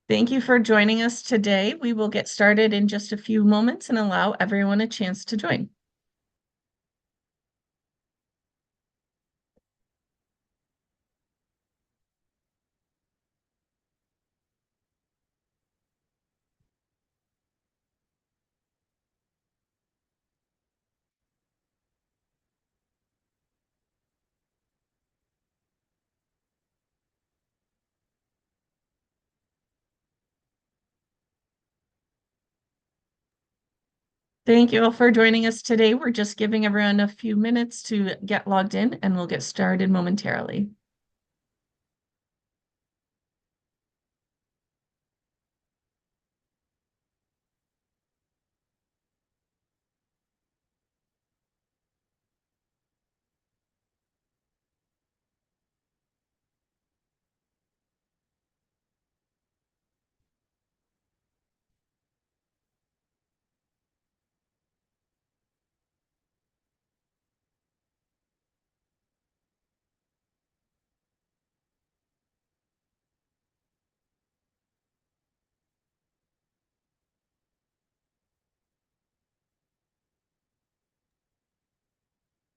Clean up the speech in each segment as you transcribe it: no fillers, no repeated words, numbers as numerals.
Thank you for joining us today. We will get started in just a few moments and allow everyone a chance to join. Thank you all for joining us today. We're just giving everyone a few minutes to get logged in and we'll get started momentarily.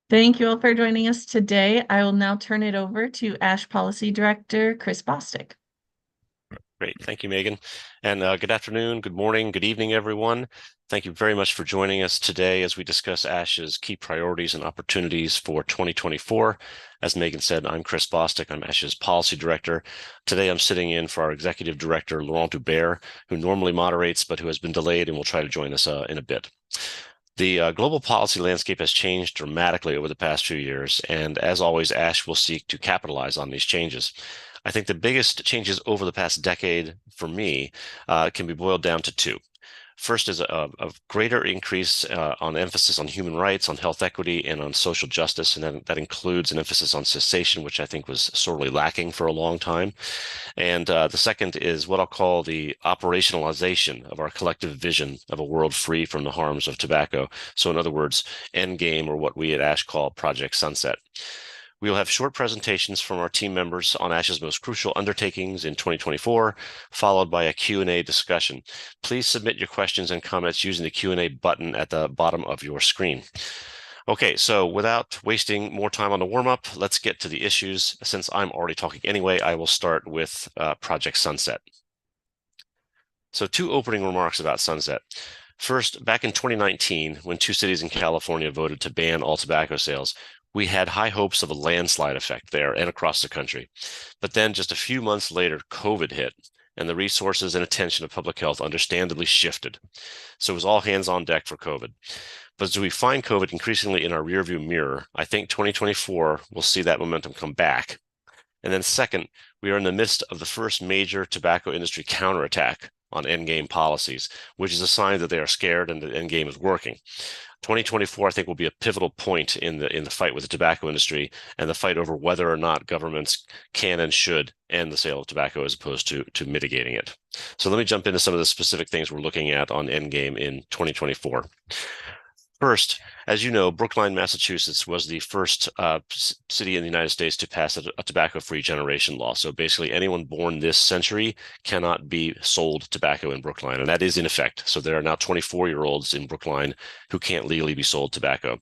Thank you all for joining us today. I will now turn it over to ASH Policy Director, Chris Bostic. Great. Thank you, Megan. And good afternoon, good morning, good evening, everyone. Thank you very much for joining us today as we discuss ASH's key priorities and opportunities for 2024. As Megan said, I'm Chris Bostic. I'm ASH's Policy Director. Today, I'm sitting in for our Executive Director, Laurent Huber, who normally moderates, but who has been delayed and will try to join us in a bit. The global policy landscape has changed dramatically over the past few years, and as always, ASH will seek to capitalize on these changes. I think the biggest changes over the past decade for me can be boiled down to two. First is a greater increase on emphasis on human rights, on health equity, and on social justice, and then that includes an emphasis on cessation, which I think was sorely lacking for a long time. And the second is what I'll call the operationalization of our collective vision of a world free from the harms of tobacco. So in other words, endgame, or what we at ASH call Project Sunset. We will have short presentations from our team members on ASH's most crucial undertakings in 2024, followed by a Q&A discussion. Please submit your questions and comments using the Q&A button at the bottom of your screen. Okay, so without wasting more time on the warm-up, let's get to the issues. Since I'm already talking anyway, I will start with Project Sunset. So two opening remarks about Sunset. First, back in 2019, when two cities in California voted to ban all tobacco sales, we had high hopes of a landslide effect there and across the country. But then just a few months later, COVID hit, and the resources and attention of public health understandably shifted. So it was all hands on deck for COVID. But as we find COVID increasingly in our rearview mirror, I think 2024 will see that momentum come back. And then second, we are in the midst of the first major tobacco industry counterattack on endgame policies, which is a sign that they are scared and that endgame is working. 2024, I think, will be a pivotal point in the fight with the tobacco industry and the fight over whether or not governments can and should end the sale of tobacco as opposed to mitigating it. So let me jump into some of the specific things we're looking at on endgame in 2024. First, as you know, Brookline, Massachusetts was the first city in the United States to pass a tobacco-free generation law. So basically anyone born this century cannot be sold tobacco in Brookline, and that is in effect. So there are now 24-year-olds in Brookline who can't legally be sold tobacco.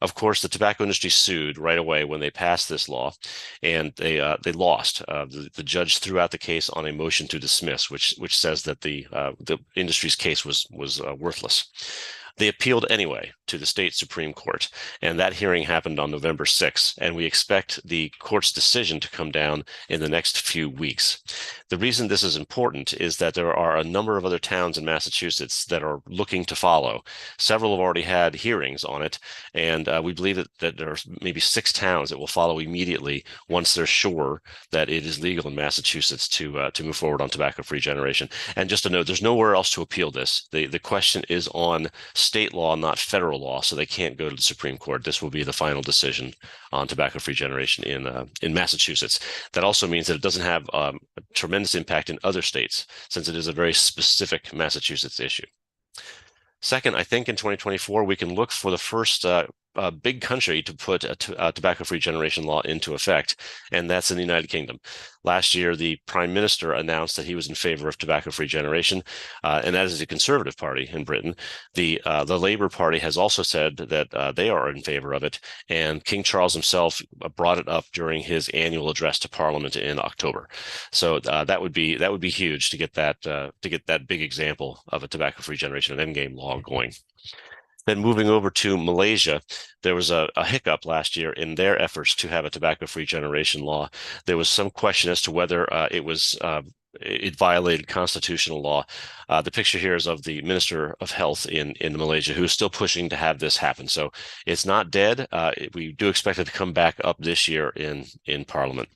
Of course, the tobacco industry sued right away when they passed this law, and they lost. The judge threw out the case on a motion to dismiss, which says that the industry's case was worthless. They appealed anyway to the state Supreme Court, and that hearing happened on November 6th, and we expect the court's decision to come down in the next few weeks. The reason this is important is that there are a number of other towns in Massachusetts that are looking to follow. Several have already had hearings on it, and we believe that there are maybe 6 towns that will follow immediately once they're sure that it is legal in Massachusetts to move forward on tobacco-free generation. And just to note, there's nowhere else to appeal this. The question is on state law, not federal law, so they can't go to the Supreme Court. This will be the final decision on tobacco-free generation in Massachusetts. That also means that it doesn't have a tremendous impact in other states, since it is a very specific Massachusetts issue. Second, I think in 2024, we can look for the first big country to put a tobacco-free generation law into effect, and that's in the United Kingdom. Last year, the Prime Minister announced that he was in favor of tobacco-free generation, and that is a Conservative Party in Britain. The Labour Party has also said that they are in favor of it, and King Charles himself brought it up during his annual address to Parliament in October. So that would be huge to get that big example of a tobacco-free generation, an endgame law going. Then moving over to Malaysia, there was a hiccup last year in their efforts to have a tobacco-free generation law. There was some question as to whether it violated constitutional law. The picture here is of the Minister of Health in Malaysia, who is still pushing to have this happen. So it's not dead. We do expect it to come back up this year in Parliament.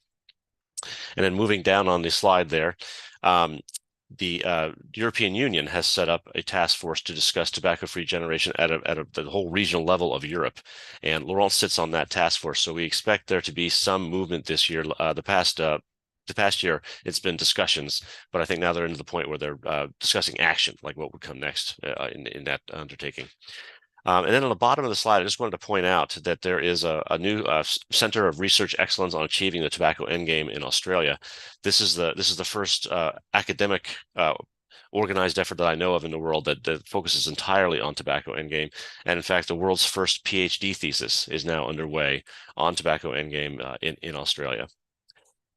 And then moving down on the slide there, the European Union has set up a task force to discuss tobacco-free generation at the whole regional level of Europe, and Laurent sits on that task force. So we expect there to be some movement this year. The past year, it's been discussions, but I think now they're into the point where they're discussing action, like what would come next in that undertaking. And then on the bottom of the slide, I just wanted to point out that there is a new Center of Research Excellence on Achieving the Tobacco Endgame in Australia. This is the first academic organized effort that I know of in the world that focuses entirely on tobacco endgame. And in fact, the world's first PhD thesis is now underway on tobacco endgame in Australia.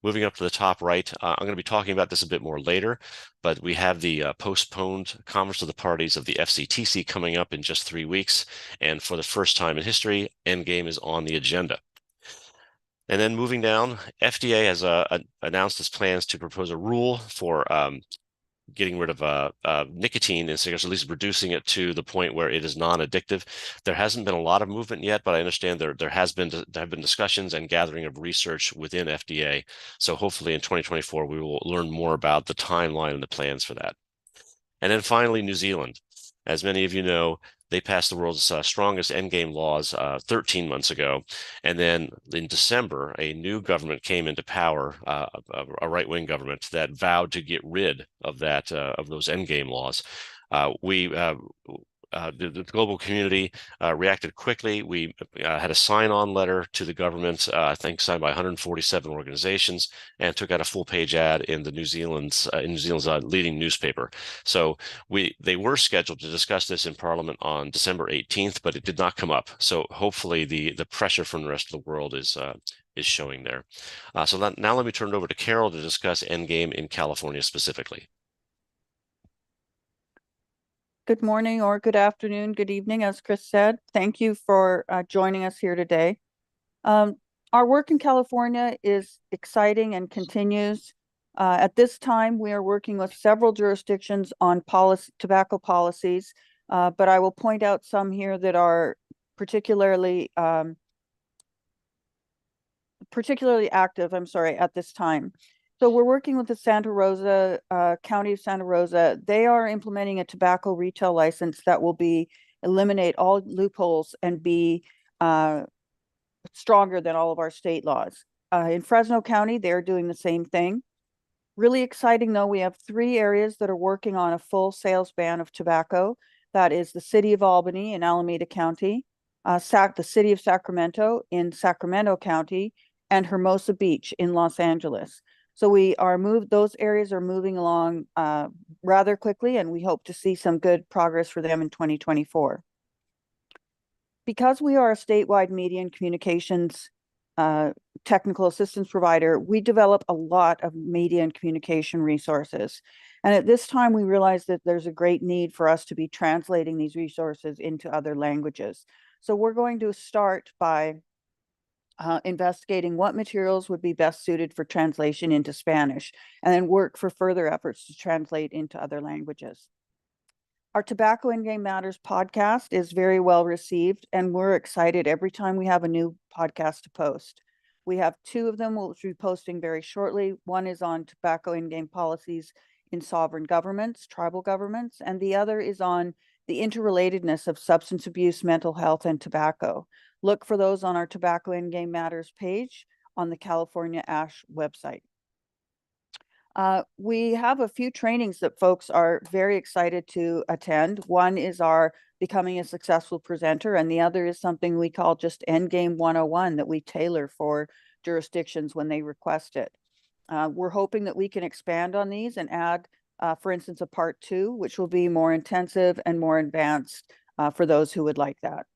Moving up to the top right, I'm going to be talking about this a bit more later, but we have the postponed Conference of the Parties of the FCTC coming up in just 3 weeks. And for the first time in history, endgame is on the agenda. And then moving down, FDA has announced its plans to propose a rule for getting rid of nicotine in cigarettes, at least reducing it to the point where it is non-addictive. There hasn't been a lot of movement yet, but I understand there have been discussions and gathering of research within FDA. So hopefully in 2024, we will learn more about the timeline and the plans for that. And then finally, New Zealand. As many of you know, they passed the world's strongest endgame laws 13 months ago. And then in December, a new government came into power, a right-wing government that vowed to get rid of those endgame laws. The global community reacted quickly. We had a sign-on letter to the government, I think signed by 147 organizations, and took out a full-page ad in New Zealand's leading newspaper. So they were scheduled to discuss this in Parliament on December 18th, but it did not come up. So hopefully the pressure from the rest of the world is showing there. So now let me turn it over to Carol to discuss endgame in California specifically. Good morning or good afternoon, good evening, as Chris said. Thank you for joining us here today. Our work in California is exciting and continues. At this time, we are working with several jurisdictions on tobacco policies, but I will point out some here that are particularly active, at this time. So we're working with the Santa Rosa, County of Santa Rosa. They are implementing a tobacco retail license that will eliminate all loopholes and be stronger than all of our state laws. In Fresno County, they're doing the same thing. Really exciting though, we have 3 areas that are working on a full sales ban of tobacco. That is the City of Albany in Alameda County, the City of Sacramento in Sacramento County, and Hermosa Beach in Los Angeles. So those areas are moving along rather quickly, and we hope to see some good progress for them in 2024. Because we are a statewide media and communications technical assistance provider, we develop a lot of media and communication resources. And at this time, we realize that there's a great need for us to be translating these resources into other languages. So we're going to start by investigating what materials would be best suited for translation into Spanish, and then work for further efforts to translate into other languages. Our Tobacco Endgame Matters podcast is very well received, and we're excited every time we have a new podcast to post. We have 2 of them we'll be posting very shortly. One is on tobacco endgame policies in sovereign governments, tribal governments, and the other is on the interrelatedness of substance abuse, mental health, and tobacco. Look for those on our Tobacco Endgame Matters page on the California ASH website. We have a few trainings that folks are very excited to attend. One is our Becoming a Successful Presenter, and the other is something we call just Endgame 101 that we tailor for jurisdictions when they request it. We're hoping that we can expand on these and add, for instance, a part 2, which will be more intensive and more advanced for those who would like that.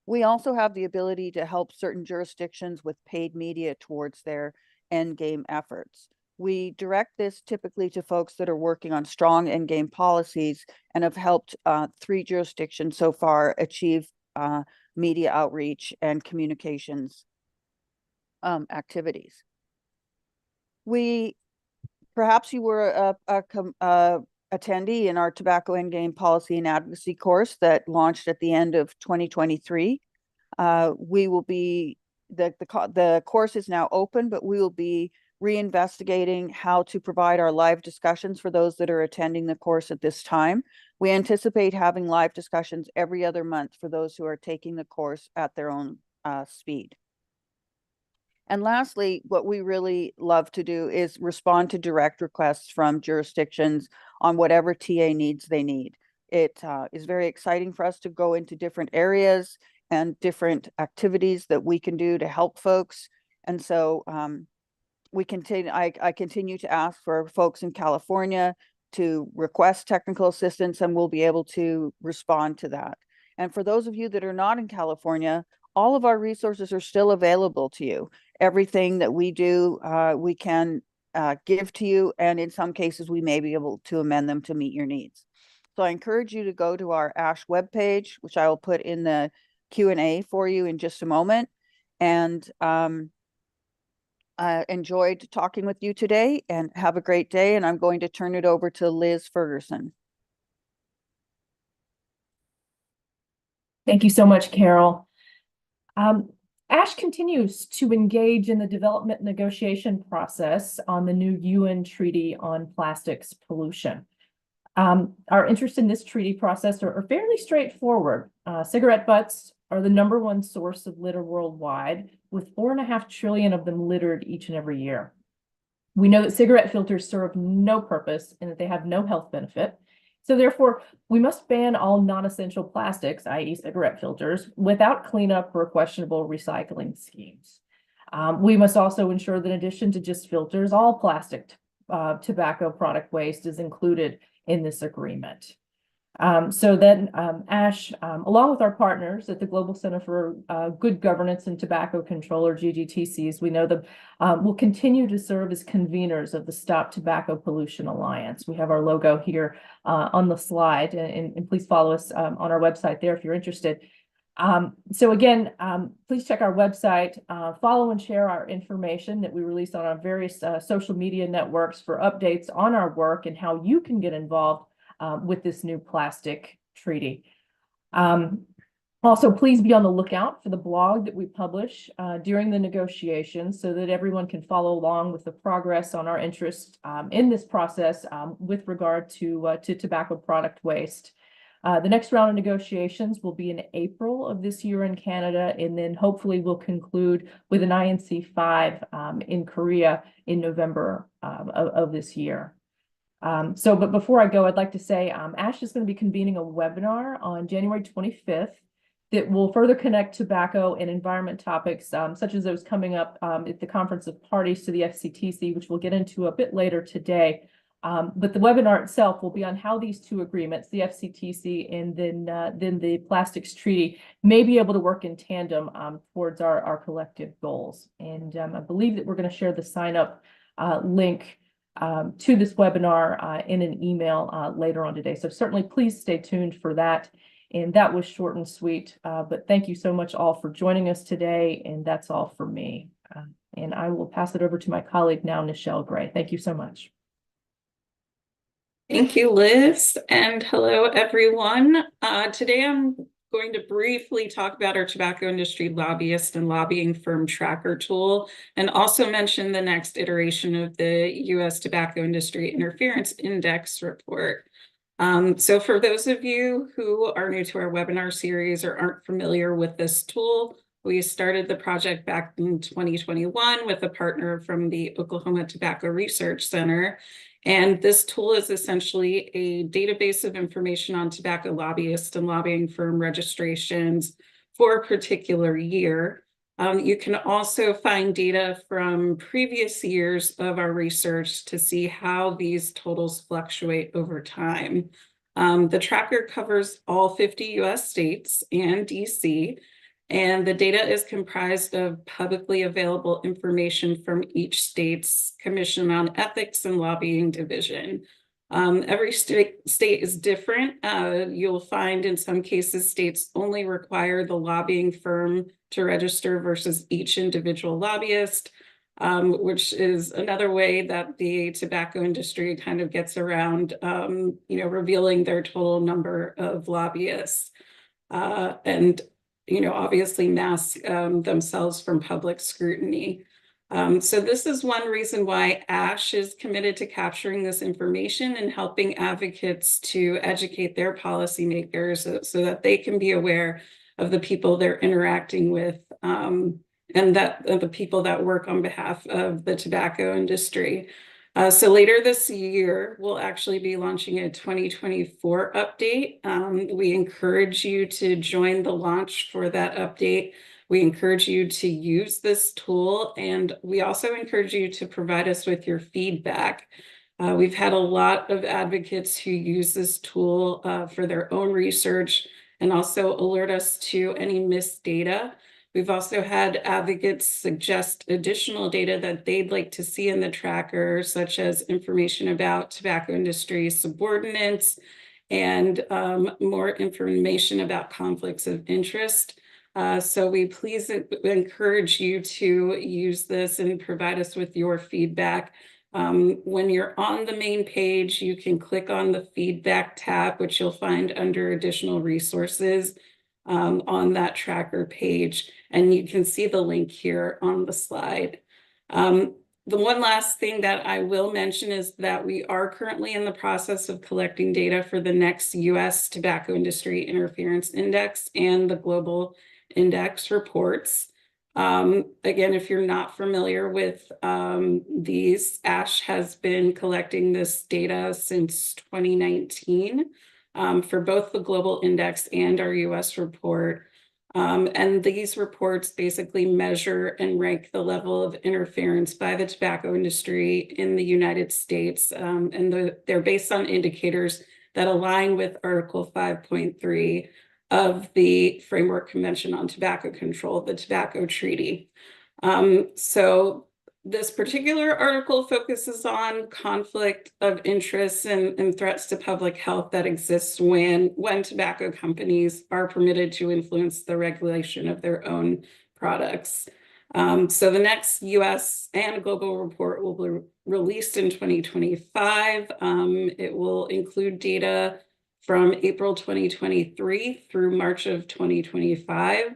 We also have the ability to help certain jurisdictions with paid media towards their endgame efforts. We direct this typically to folks that are working on strong endgame policies and have helped 3 jurisdictions so far achieve media outreach and communications activities. Perhaps you were a attendee in our tobacco endgame policy and advocacy course that launched at the end of 2023. We will be, the course is now open, but we will be reinvestigating how to provide our live discussions for those that are attending the course at this time. We anticipate having live discussions every other month for those who are taking the course at their own speed. And lastly, what we really love to do is respond to direct requests from jurisdictions on whatever TA needs they need. It is very exciting for us to go into different areas and different activities that we can do to help folks. And so I continue to ask for folks in California to request technical assistance, and we'll be able to respond to that. And for those of you that are not in California, all of our resources are still available to you. Everything that we do, we can give to you, and in some cases, we may be able to amend them to meet your needs. So I encourage you to go to our ASH webpage, which I will put in the Q&A for you in just a moment. And enjoyed talking with you today, and have a great day. And I'm going to turn it over to Liz Furgurson. Thank you so much, Carol. ASH continues to engage in the development negotiation process on the new UN Treaty on Plastics Pollution. Our interest in this treaty process are fairly straightforward. Cigarette butts are the #1 source of litter worldwide, with 4.5 trillion of them littered each and every year. We know that cigarette filters serve no purpose and that they have no health benefit. So therefore, we must ban all non-essential plastics, i.e. cigarette filters, without cleanup or questionable recycling schemes. We must also ensure that in addition to just filters, all plastic tobacco product waste is included in this agreement. So then ASH, along with our partners at the Global Center for Good Governance and Tobacco Control, or GGTCs, we know that will continue to serve as conveners of the Stop Tobacco Pollution Alliance. We have our logo here on the slide, and please follow us on our website there if you're interested. So again, please check our website, follow and share our information that we release on our various social media networks for updates on our work and how you can get involved with this new plastic treaty. Also, please be on the lookout for the blog that we publish during the negotiations so that everyone can follow along with the progress on our interest in this process with regard to tobacco product waste. The next round of negotiations will be in April of this year in Canada, and then hopefully we'll conclude with an INC 5 in Korea in November of this year. But before I go, I'd like to say ASH is going to be convening a webinar on January 25th that will further connect tobacco and environment topics, such as those coming up at the Conference of Parties to the FCTC, which we'll get into a bit later today. But the webinar itself will be on how these two agreements, the FCTC and then the Plastics Treaty, may be able to work in tandem towards our collective goals. And I believe that we're going to share the sign-up link to this webinar in an email later on today. So certainly please stay tuned for that. And that was short and sweet, but thank you so much all for joining us today. And that's all for me. And I will pass it over to my colleague now, Nichelle Gray. Thank you so much. Thank you, Liz, and hello, everyone. Today I'm going to briefly talk about our tobacco industry lobbyist and lobbying firm tracker tool, and also mention the next iteration of the U.S. Tobacco Industry Interference Index report. So for those of you who are new to our webinar series or aren't familiar with this tool, We started the project back in 2021 with a partner from the Oklahoma Tobacco Research Center. And this tool is essentially a database of information on tobacco lobbyists and lobbying firm registrations for a particular year. You can also find data from previous years of our research to see how these totals fluctuate over time. The tracker covers all 50 US states and DC, and the data is comprised of publicly available information from each state's Commission on Ethics and Lobbying Division. Every state is different. You'll find in some cases states only require the lobbying firm to register versus each individual lobbyist, which is another way that the tobacco industry kind of gets around, revealing their total number of lobbyists, and obviously mask themselves from public scrutiny. So this is one reason why ASH is committed to capturing this information and helping advocates to educate their policymakers so that they can be aware of the people they're interacting with, and that the people that work on behalf of the tobacco industry. So later this year, we'll actually be launching a 2024 update. We encourage you to join the launch for that update. We encourage you to use this tool, and we also encourage you to provide us with your feedback. We've had a lot of advocates who use this tool for their own research and also alert us to any missed data. We've also had advocates suggest additional data that they'd like to see in the tracker, such as information about tobacco industry subordinates and more information about conflicts of interest. So we please encourage you to use this and provide us with your feedback. When you're on the main page, you can click on the feedback tab, which you'll find under additional resources on that tracker page. And you can see the link here on the slide. The one last thing that I will mention is that we are currently in the process of collecting data for the next US Tobacco Industry Interference Index and the Global Index reports. Again, if you're not familiar with these, ASH has been collecting this data since 2019 for both the Global Index and our US report. And these reports basically measure and rank the level of interference by the tobacco industry in the United States. And they're based on indicators that align with Article 5.3 of the Framework Convention on Tobacco Control, the Tobacco Treaty. So this particular article focuses on conflict of interest and threats to public health that exists when tobacco companies are permitted to influence the regulation of their own products. So the next US and global report will be released in 2025. It will include data from April 2023 through March of 2025.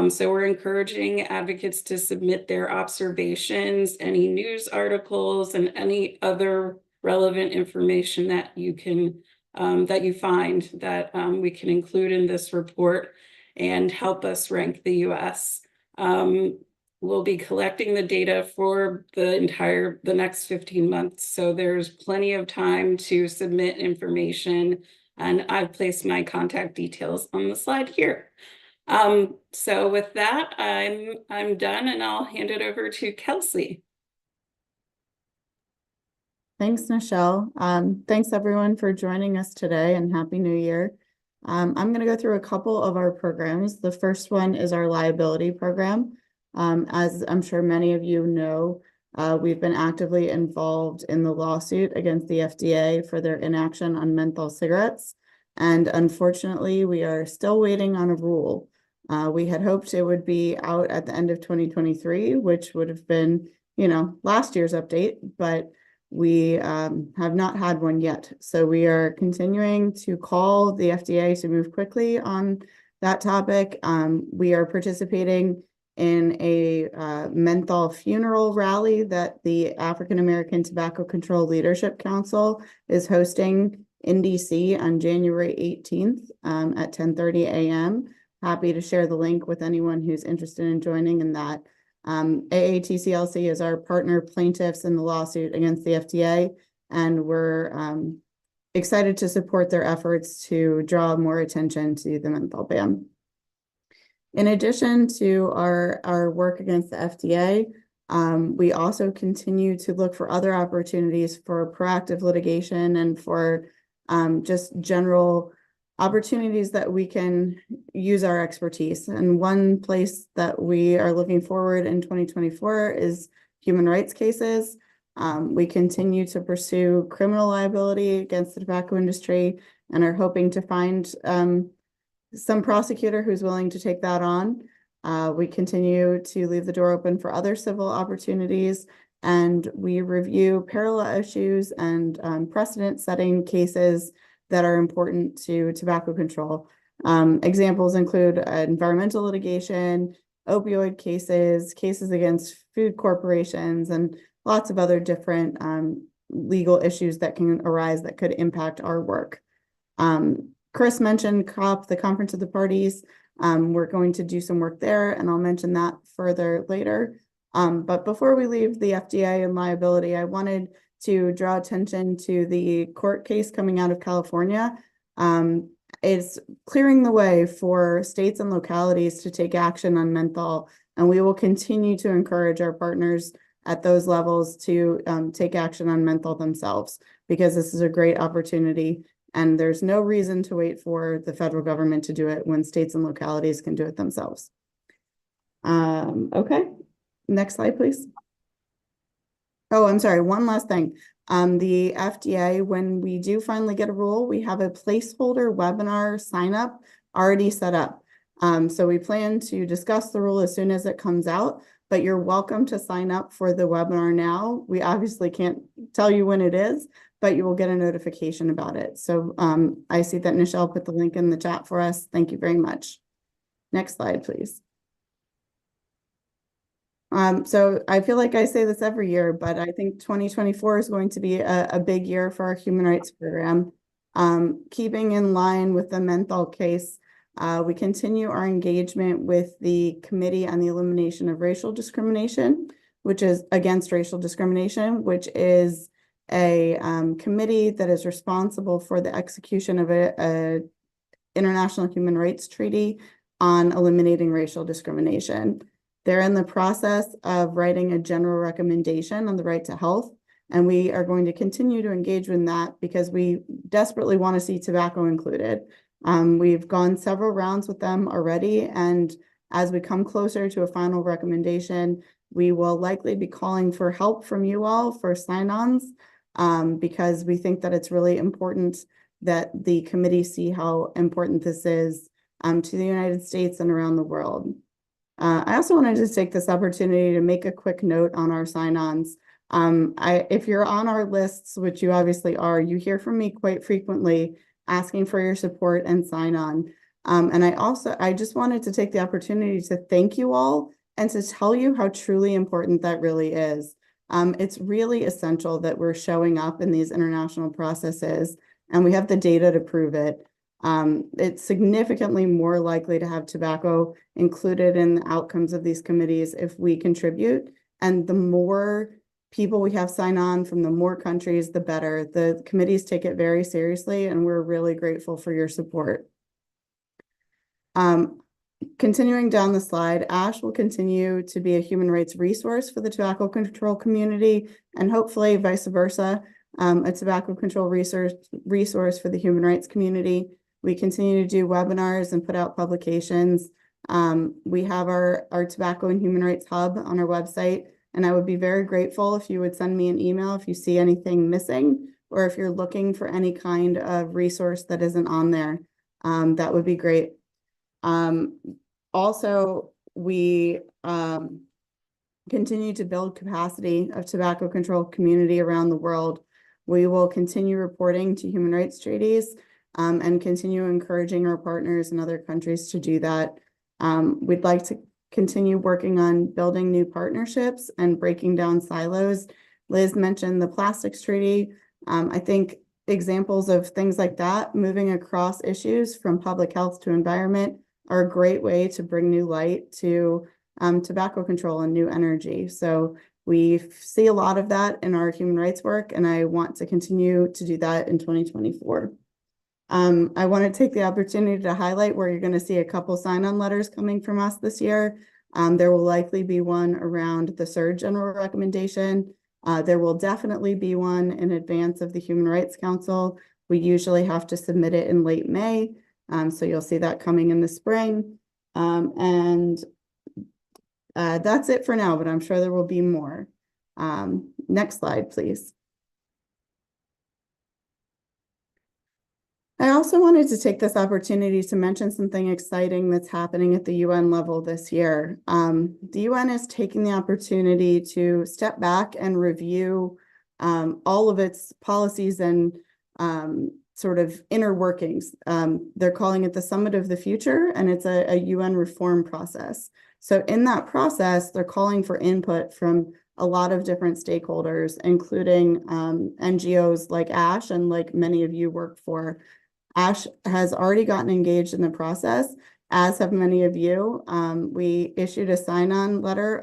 So we're encouraging advocates to submit their observations, any news articles, and any other relevant information that you can that you find that we can include in this report and help us rank the US. We'll be collecting the data for the next 15 months. So there's plenty of time to submit information, and I've placed my contact details on the slide here. So with that, I'm done, and I'll hand it over to Kelsey. Thanks, Nichelle. Thanks everyone for joining us today, and Happy New Year. I'm going to go through a couple of our programs. The first one is our liability program. As I'm sure many of you know, we've been actively involved in the lawsuit against the FDA for their inaction on menthol cigarettes. And unfortunately, we are still waiting on a rule. We had hoped it would be out at the end of 2023, which would have been, last year's update, but we have not had one yet. So we are continuing to call the FDA to move quickly on that topic. We are participating in a menthol funeral rally that the African American Tobacco Control Leadership Council is hosting in DC on January 18th at 10:30 a.m. happy to share the link with anyone who's interested in joining in that. AATCLC is our partner plaintiffs in the lawsuit against the FDA, and we're excited to support their efforts to draw more attention to the menthol ban. In addition to our work against the FDA, we also continue to look for other opportunities for proactive litigation and for just general opportunities that we can use our expertise. And one place that we are looking forward in 2024 is human rights cases. We continue to pursue criminal liability against the tobacco industry and are hoping to find some prosecutor who's willing to take that on. We continue to leave the door open for other civil opportunities, and we review parallel issues and precedent-setting cases that are important to tobacco control. Examples include environmental litigation, opioid cases, cases against food corporations, and lots of other different legal issues that can arise that could impact our work. Chris mentioned COP, the Conference of the Parties. We're going to do some work there, and I'll mention that further later. But before we leave the FDA and liability, I wanted to draw attention to the court case coming out of California. It's clearing the way for states and localities to take action on menthol, and we will continue to encourage our partners at those levels to take action on menthol themselves, because this is a great opportunity, and there's no reason to wait for the federal government to do it when states and localities can do it themselves. Okay, next slide, please. Oh, I'm sorry, one last thing. The FDA, when we do finally get a rule, we have a placeholder webinar sign up already set up. So we plan to discuss the rule as soon as it comes out, but you're welcome to sign up for the webinar now. We obviously can't tell you when it is, but you will get a notification about it. So I see that Nichelle put the link in the chat for us. Thank you very much. Next slide, please. So I feel like I say this every year, but I think 2024 is going to be a big year for our human rights program. Keeping in line with the menthol case, we continue our engagement with the Committee on the Elimination of Racial Discrimination, which is against racial discrimination, which is a committee that is responsible for the execution of a international human rights treaty on eliminating racial discrimination. They're in the process of writing a general recommendation on the right to health, and we are going to continue to engage in that because we desperately want to see tobacco included. We've gone several rounds with them already, and as we come closer to a final recommendation, we will likely be calling for help from you all for sign-ons, because we think that it's really important that the committee see how important this is to the United States and around the world. I also wanted to take this opportunity to make a quick note on our sign-ons. If you're on our lists, which you obviously are, you hear from me quite frequently asking for your support and sign-on. And I just wanted to take the opportunity to thank you all and to tell you how truly important that really is. It's really essential that we're showing up in these international processes, and we have the data to prove it. It's significantly more likely to have tobacco included in the outcomes of these committees if we contribute. And the more people we have sign on from the more countries, the better. The committees take it very seriously, and we're really grateful for your support. Continuing down the slide, ASH will continue to be a human rights resource for the tobacco control community, and hopefully vice versa, a tobacco control resource for the human rights community. We continue to do webinars and put out publications. We have our Tobacco and Human Rights Hub on our website, and I would be very grateful if you would send me an email if you see anything missing, or if you're looking for any kind of resource that isn't on there. That would be great. Also, we continue to build capacity of tobacco control community around the world. We will continue reporting to human rights treaties and continue encouraging our partners in other countries to do that. We'd like to continue working on building new partnerships and breaking down silos. Liz mentioned the plastics treaty. I think examples of things like that, moving across issues from public health to environment, are a great way to bring new light to tobacco control and new energy. So we see a lot of that in our human rights work, and I want to continue to do that in 2024. I want to take the opportunity to highlight where you're going to see a couple sign-on letters coming from us this year. There will likely be one around the Surge General Recommendation. There will definitely be one in advance of the Human Rights Council. We usually have to submit it in late May, so you'll see that coming in the spring. That's it for now, but I'm sure there will be more. Next slide, please. I also wanted to take this opportunity to mention something exciting that's happening at the UN level this year. The UN is taking the opportunity to step back and review all of its policies and sort of inner workings. They're calling it the Summit of the Future, and it's a UN reform process. So in that process, they're calling for input from a lot of different stakeholders, including NGOs like ASH and like many of you work for. ASH has already gotten engaged in the process, as have many of you. We issued a sign-on letter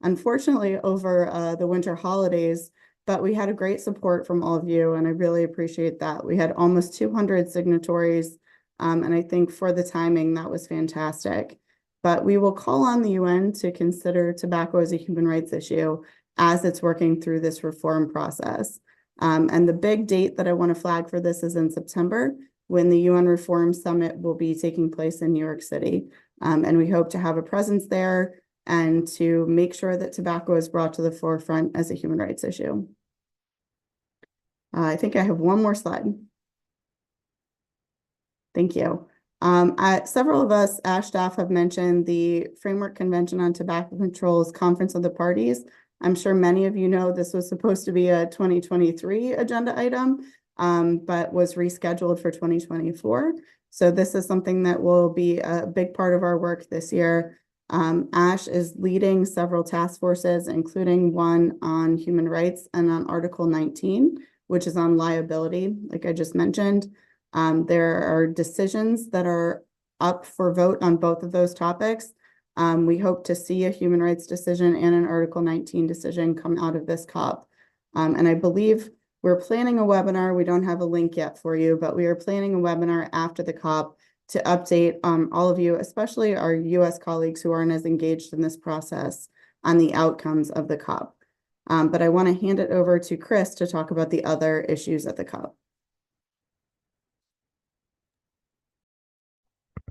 unfortunately over the winter holidays, but we had a great support from all of you, and I really appreciate that. We had almost 200 signatories, and I think for the timing, that was fantastic. But we will call on the UN to consider tobacco as a human rights issue as it's working through this reform process. And the big date that I want to flag for this is in September, when the UN Reform Summit will be taking place in New York City. And we hope to have a presence there and to make sure that tobacco is brought to the forefront as a human rights issue. I think I have one more slide. Thank you. Several of us, ASH staff, have mentioned the Framework Convention on Tobacco Control's Conference of the Parties. I'm sure many of you know this was supposed to be a 2023 agenda item, but was rescheduled for 2024. So this is something that will be a big part of our work this year. ASH is leading several task forces, including one on human rights and on Article 19, which is on liability, like I just mentioned. There are decisions that are up for vote on both of those topics. We hope to see a human rights decision and an Article 19 decision come out of this COP. And I believe we're planning a webinar. We don't have a link yet for you, but we are planning a webinar after the COP to update all of you, especially our US colleagues who aren't as engaged in this process, on the outcomes of the COP. But I want to hand it over to Chris to talk about the other issues at the COP.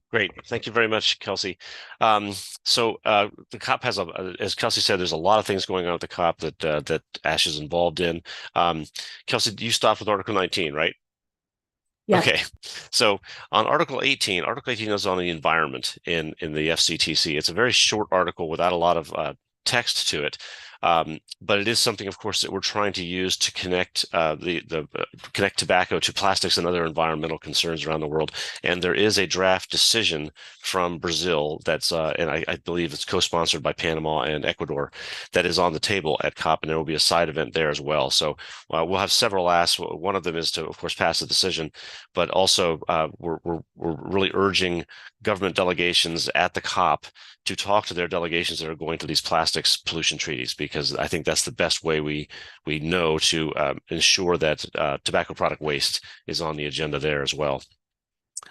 Great. Thank you very much, Kelsey. So the COP has, as Kelsey said, there's a lot of things going on at the COP that ASH is involved in. Kelsey, you stopped with Article 19, right? Yes. Okay. So on Article 18 is on the environment in the FCTC. It's a very short article without a lot of text to it. But it is something, of course, that we're trying to use to connect connect tobacco to plastics and other environmental concerns around the world. And there is a draft decision from Brazil that's, and I believe it's co-sponsored by Panama and Ecuador, that is on the table at COP, and there will be a side event there as well. So we'll have several asks. One of them is to, of course, pass the decision, but also we're really urging government delegations at the COP to talk to their delegations that are going to these plastics pollution treaties, because I think that's the best way we know to ensure that tobacco product waste is on the agenda there as well.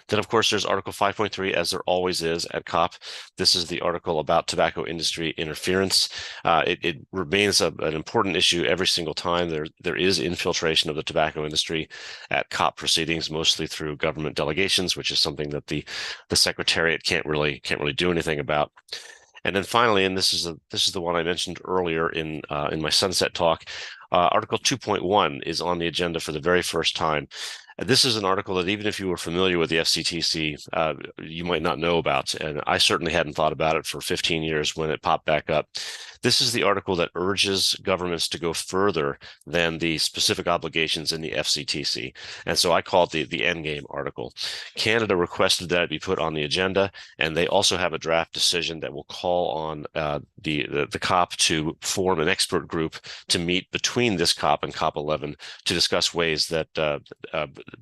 Then, of course, there's Article 5.3, as there always is at COP. This is the article about tobacco industry interference. It remains an important issue every single time. There is infiltration of the tobacco industry at COP proceedings, mostly through government delegations, which is something that the Secretariat can't really do anything about. And then finally, and this is the one I mentioned earlier in my sunset talk, Article 2.1 is on the agenda for the very first time. This is an article that even if you were familiar with the FCTC, you might not know about, and I certainly hadn't thought about it for 15 years when it popped back up. This is the article that urges governments to go further than the specific obligations in the FCTC. And so I call it the endgame article. Canada requested that it be put on the agenda, and they also have a draft decision that will call on the COP to form an expert group to meet between this COP and COP 11 to discuss ways that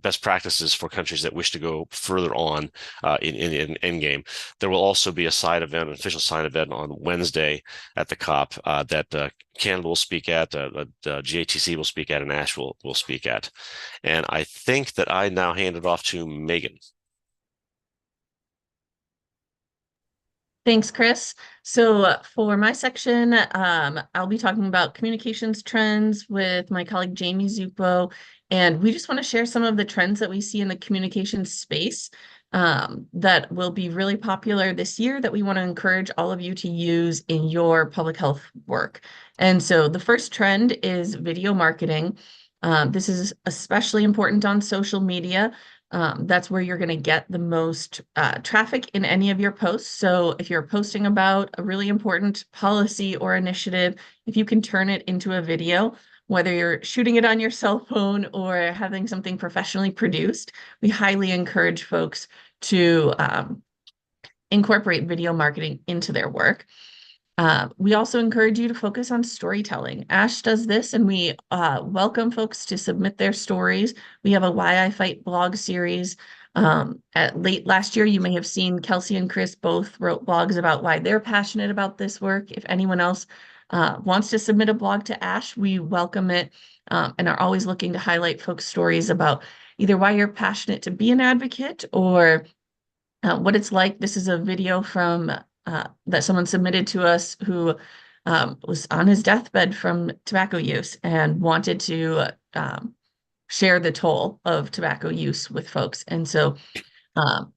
best practices for countries that wish to go further on in endgame. There will also be a side event, an official side event on Wednesday at the COP that Canada will speak at, GATC will speak at, and ASH will speak at. And I think that I now hand it off to Megan. Thanks, Chris. So for my section, I'll be talking about communications trends with my colleague Jayme Zupo, and we just want to share some of the trends that we see in the communications space that will be really popular this year that we want to encourage all of you to use in your public health work. And so the first trend is video marketing. This is especially important on social media. That's where you're going to get the most traffic in any of your posts. So if you're posting about a really important policy or initiative, if you can turn it into a video, whether you're shooting it on your cell phone or having something professionally produced, we highly encourage folks to incorporate video marketing into their work. We also encourage you to focus on storytelling. ASH does this, and we welcome folks to submit their stories. We have a Why I Fight blog series. Late last year, you may have seen Kelsey and Chris both wrote blogs about why they're passionate about this work. If anyone else wants to submit a blog to ASH, we welcome it and are always looking to highlight folks' stories about either why you're passionate to be an advocate or what it's like. This is a video from that someone submitted to us who was on his deathbed from tobacco use and wanted to share the toll of tobacco use with folks. And so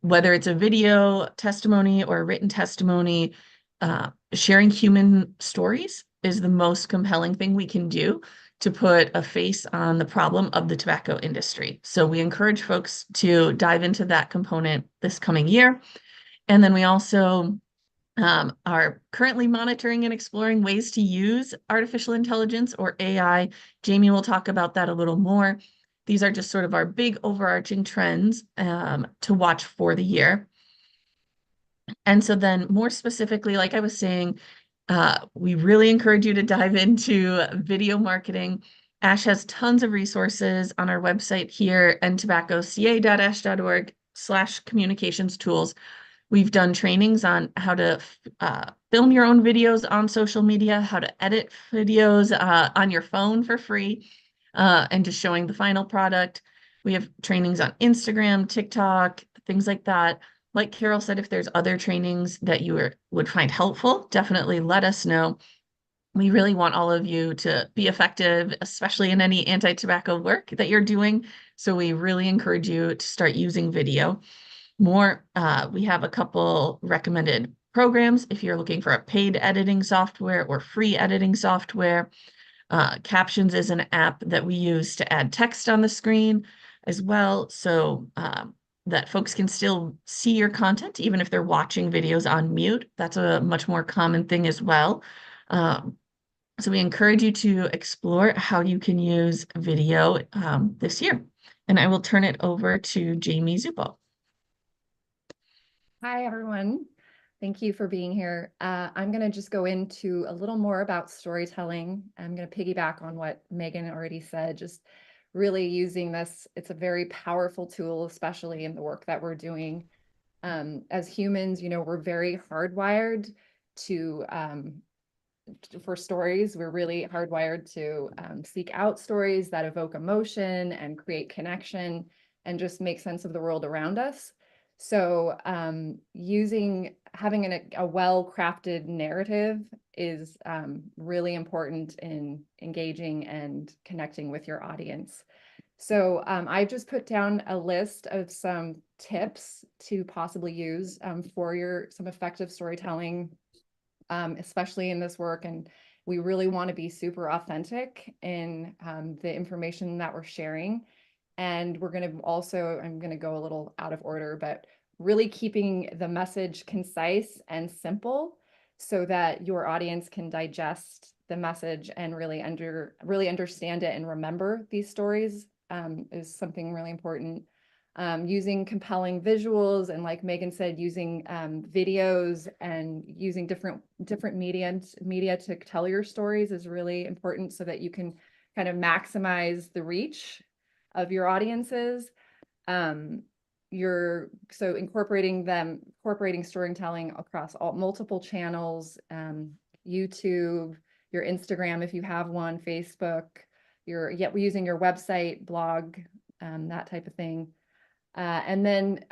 whether it's a video testimony or a written testimony, sharing human stories is the most compelling thing we can do to put a face on the problem of the tobacco industry. So we encourage folks to dive into that component this coming year. And then we also are currently monitoring and exploring ways to use artificial intelligence or AI. Jayme will talk about that a little more. These are just sort of our big overarching trends to watch for the year. And so then more specifically, like I was saying, we really encourage you to dive into video marketing. ASH has tons of resources on our website here, ndtobacco.ca.ash.org/communications tools. We've done trainings on how to film your own videos on social media, how to edit videos on your phone for free, and just showing the final product. We have trainings on Instagram, TikTok, things like that. Like Carol said, if there's other trainings that you would find helpful, definitely let us know. We really want all of you to be effective, especially in any anti-tobacco work that you're doing. So we really encourage you to start using video more. We have a couple recommended programs if you're looking for a paid editing software or free editing software. Captions is an app that we use to add text on the screen as well, so that folks can still see your content even if they're watching videos on mute. That's a much more common thing as well. So we encourage you to explore how you can use video this year. And I will turn it over to Jayme Zupo. Hi, everyone. Thank you for being here. I'm going to just go into a little more about storytelling. I'm going to piggyback on what Megan already said, just really using this. It's a very powerful tool, especially in the work that we're doing. As humans, we're very hardwired for stories. We're really hardwired to seek out stories that evoke emotion and create connection and just make sense of the world around us. So having a well-crafted narrative is really important in engaging and connecting with your audience. So I've just put down a list of some tips to possibly use for some effective storytelling, especially in this work. And we really want to be super authentic in the information that we're sharing. And we're going to also, I'm going to go a little out of order, but really keeping the message concise and simple. so that your audience can digest the message and really understand it and remember these stories is something really important. Using compelling visuals and, like Megan said, using videos and using different media to tell your stories is really important, so that you can kind of maximize the reach of your audiences. Incorporating storytelling across multiple channels, YouTube, your Instagram if you have one, Facebook, we're using your website, blog, that type of thing. And then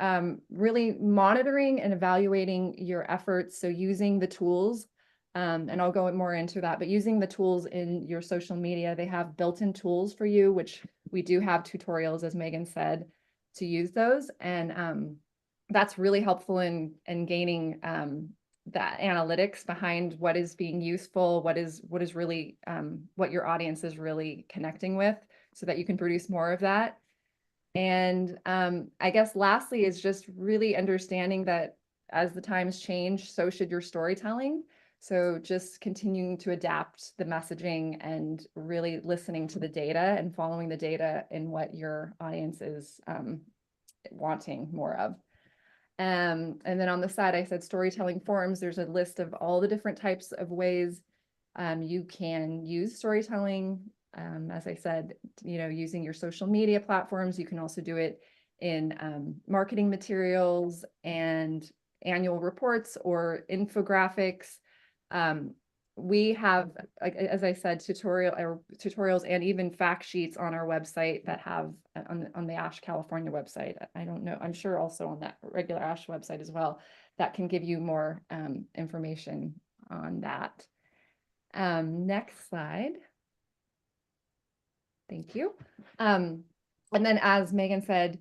really monitoring and evaluating your efforts. So using the tools, and I'll go more into that, but using the tools in your social media, they have built-in tools for you, which we do have tutorials, as Megan said, to use those. And that's really helpful in gaining that analytics behind what is being useful, what is really, what your audience is really connecting with, so that you can produce more of that. And I guess lastly is just really understanding that as the times change, so should your storytelling. So just continuing to adapt the messaging and really listening to the data and following the data in what your audience is wanting more of. And then on the side, I said storytelling forums. There's a list of all the different types of ways you can use storytelling. As I said, using your social media platforms. You can also do it in marketing materials and annual reports or infographics. We have, as I said, tutorials and even fact sheets on our website that have on the ASH California website. I don't know, I'm sure also on that regular ASH website as well, that can give you more information on that. Next slide. Thank you. And then, as Megan said,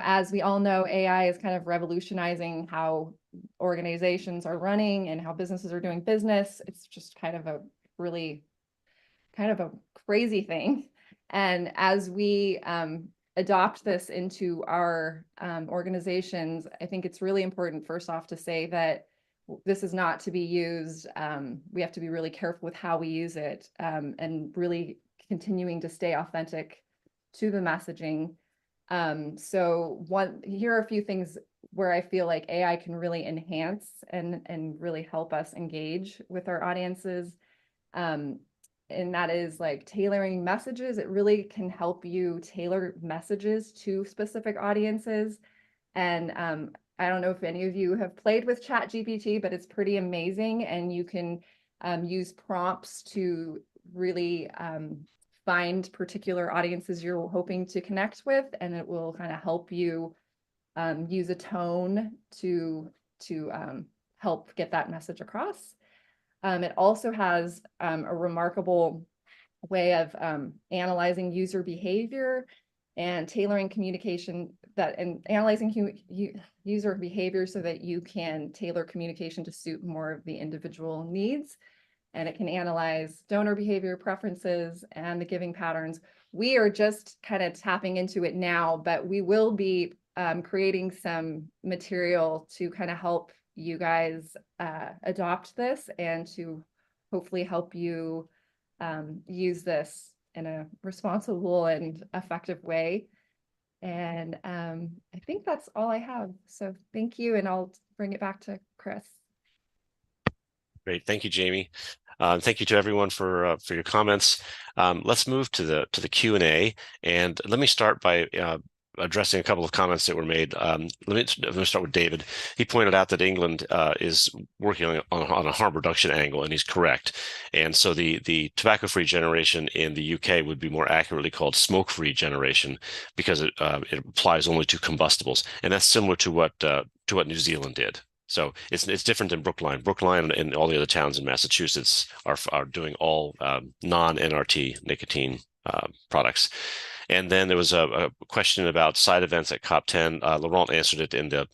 as we all know, AI is kind of revolutionizing how organizations are running and how businesses are doing business. It's just kind of a crazy thing. And as we adopt this into our organizations, I think it's really important, first off, to say that this is not to be used. We have to be really careful with how we use it, and really continuing to stay authentic to the messaging. Here are a few things where I feel like AI can really enhance and really help us engage with our audiences. And that is like tailoring messages. It really can help you tailor messages to specific audiences. And I don't know if any of you have played with ChatGPT, but it's pretty amazing. And you can use prompts to really find particular audiences you're hoping to connect with, and it will kind of help you use a tone to help get that message across. It also has a remarkable way of analyzing user behavior and tailoring communication analyzing user behavior so that you can tailor communication to suit more of the individual needs. And it can analyze donor behavior, preferences, and the giving patterns. We are just kind of tapping into it now, but we will be creating some material to kind of help you guys adopt this and to hopefully help you use this in a responsible and effective way. And I think that's all I have. So thank you, and I'll bring it back to Chris. Great, thank you, Jayme. Thank you to everyone for your comments. Let's move to the Q&A, and let me start by addressing a couple of comments that were made. Let me start with David. He pointed out that England is working on a harm reduction angle, and he's correct. And so the tobacco-free generation in the UK would be more accurately called smoke-free generation, because it applies only to combustibles, and that's similar to what New Zealand did. So it's different than Brookline. Brookline and all the other towns in Massachusetts are doing all non-NRT nicotine products. And then there was a question about side events at COP10. Laurent answered it in the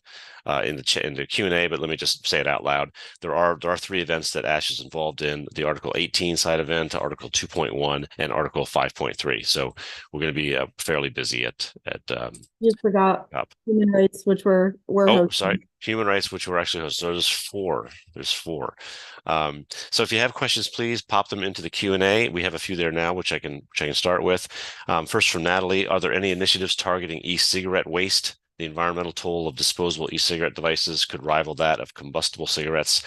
in the Q&A, but let me just say it out loud. There are 3 events that ASH is involved in: the Article 18 side event, Article 2.1, and Article 5.3. So we're going to be fairly busy at You forgot human rights, which we're hosting. Sorry, human rights, which we're actually hosting. So there's 4. There's 4. So if you have questions, please pop them into the Q&A. We have a few there now, which I can start with. First from Natalie: are there any initiatives targeting e-cigarette waste? The environmental toll of disposable e-cigarette devices could rival that of combustible cigarettes.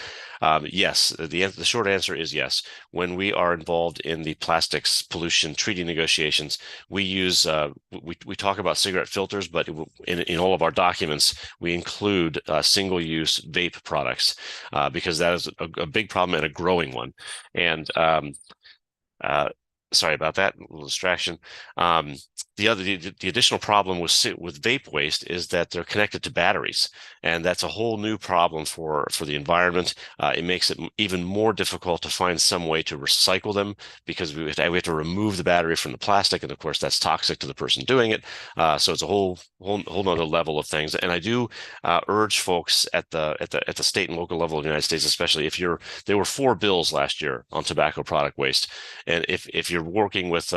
Yes, the short answer is yes. When we are involved in the plastics pollution treaty negotiations, we use we talk about cigarette filters, but in all of our documents we include single-use vape products because that is a big problem and a growing one. And sorry about that, a little distraction. The additional problem with vape waste is that they're connected to batteries, and that's a whole new problem for the environment. It makes it even more difficult to find some way to recycle them because we have to remove the battery from the plastic, and of course that's toxic to the person doing it. So it's a whole nother level of things. And I do urge folks at the state and local level of the United States, especially there were 4 bills last year on tobacco product waste, and if you're working with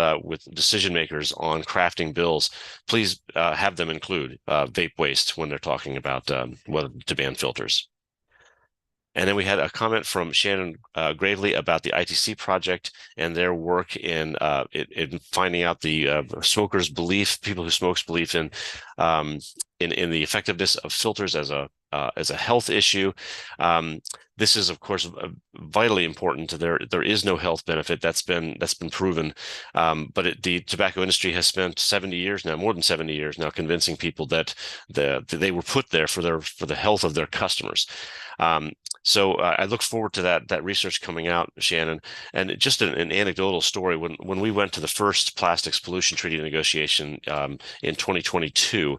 decision makers on crafting bills, please have them include vape waste when they're talking about whether to ban filters. And then we had a comment from Shannon Gravely about the ITC project and their work in finding out the smokers' belief, people who smokes' belief in the effectiveness of filters as a health issue. This is, of course, vitally important. There is no health benefit that's been proven, but the tobacco industry has spent 70 years now, more than 70 years now, convincing people that they were put there for the health of their customers. So I look forward to that research coming out, Shannon. And just an anecdotal story: when we went to the first plastics pollution treaty negotiation in 2022,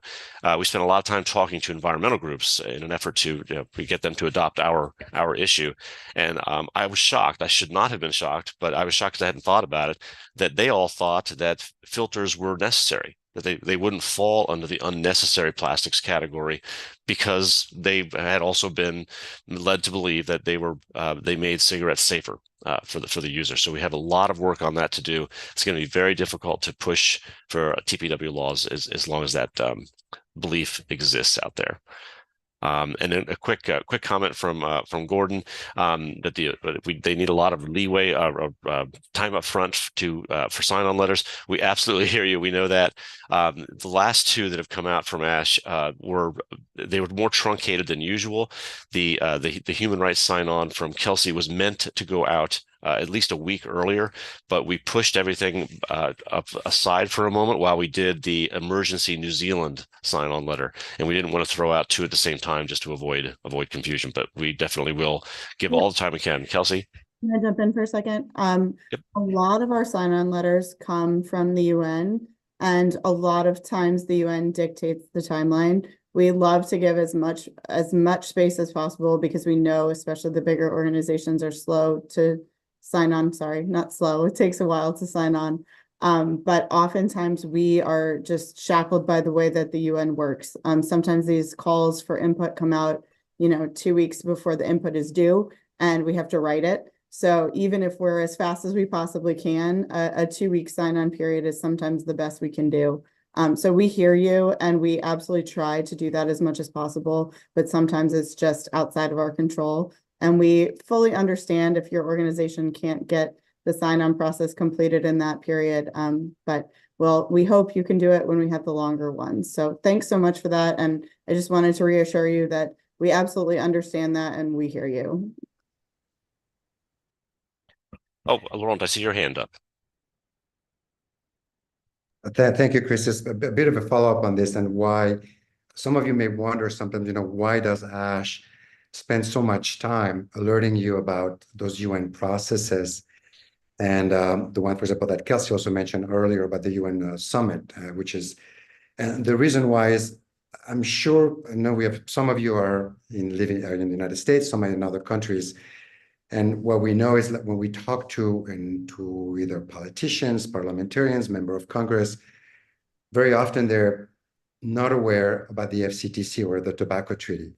we spent a lot of time talking to environmental groups in an effort to get them to adopt our issue. And I was shocked. I should not have been shocked, but I was shocked because I hadn't thought about it, that they all thought that filters were necessary, that they wouldn't fall under the unnecessary plastics category because they had also been led to believe that they made cigarettes safer for the user. So we have a lot of work on that to do. It's going to be very difficult to push for TPW laws as long as that belief exists out there. And then a quick comment from Gordon that they need a lot of leeway time up front for sign-on letters. We absolutely hear you. We know that. The last 2 that have come out from ASH were more truncated than usual. The human rights sign-on from Kelsey was meant to go out at least a week earlier, but we pushed everything up aside for a moment while we did the emergency New Zealand sign-on letter, and we didn't want to throw out 2 at the same time just to avoid confusion. But we definitely will give all the time we can. Kelsey, can I jump in for a second? Yep. A lot of our sign-on letters come from the UN, and a lot of times the UN dictates the timeline. We love to give as much space as possible because we know, especially the bigger organizations, are slow to sign on. Sorry, not slow. It takes a while to sign on. But oftentimes we are just shackled by the way that the UN works. Sometimes these calls for input come out, 2 weeks before the input is due, and we have to write it. So even if we're as fast as we possibly can, a 2-week sign-on period is sometimes the best we can do. So we hear you, and we absolutely try to do that as much as possible, but sometimes it's just outside of our control. And we fully understand if your organization can't get the sign-on process completed in that period. But we hope you can do it when we have the longer ones. So thanks so much for that. And I just wanted to reassure you that we absolutely understand that and we hear you. Oh, Laurent, I see your hand up. Thank you, Chris. Just a bit of a follow-up on this, and why some of you may wonder sometimes, why does ASH spend so much time alerting you about those UN processes? And the one, for example, that Kelsey also mentioned earlier about the UN summit, and the reason why is, I'm sure, I know we have, some of you are living in the United States, some are in other countries. And what we know is that when we talk to either politicians, parliamentarians, member of Congress, very often they're not aware about the FCTC or the tobacco treaty.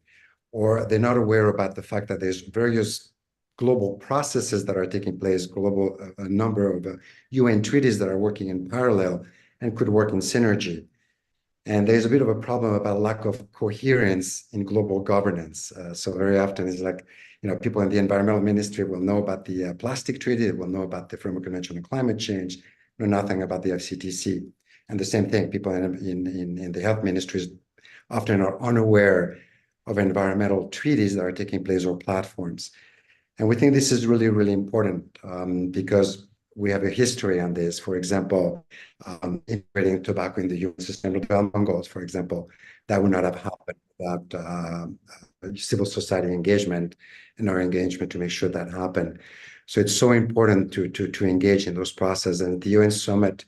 or they're not aware about the fact that there's various global processes that are taking place, a number of UN treaties that are working in parallel and could work in synergy. And there's a bit of a problem about lack of coherence in global governance. So very often it's like, people in the environmental ministry will know about the plastic treaty, they will know about the Framework Convention on Climate Change, know nothing about the FCTC. And the same thing, people in the health ministries often are unaware of environmental treaties that are taking place or platforms. And we think this is really, really important because we have a history on this. For example, integrating tobacco in the UN Sustainable Development Goals, for example, that would not have happened without civil society engagement and our engagement to make sure that happened. So it's so important to engage in those processes. And the UN Summit,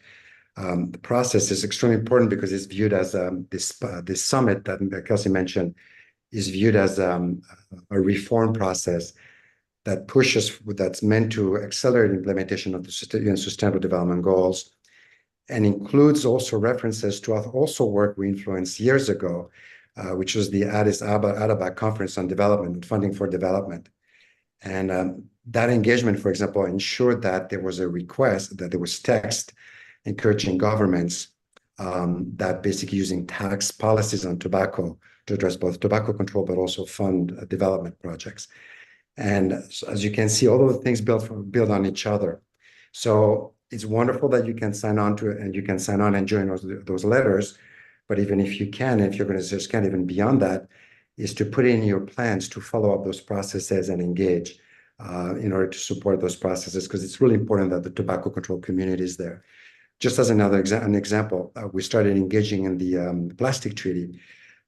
the process is extremely important because it's viewed as this summit that Kelsey mentioned is viewed as a reform process that's meant to accelerate implementation of the UN Sustainable Development Goals, and includes also references to also work we influenced years ago, which was the Addis Ababa Conference on Development and Funding for Development. And that engagement, for example, ensured that there was a request, that there was text encouraging governments that basically using tax policies on tobacco to address both tobacco control, but also fund development projects. And so, as you can see, all of the things build on each other. So it's wonderful that you can sign on to it and you can sign on and join those letters. But even if you can, if your organizations can, even beyond that, is to put in your plans to follow up those processes and engage in order to support those processes, because it's really important that the tobacco control community is there. Just as an example, we started engaging in the plastic treaty,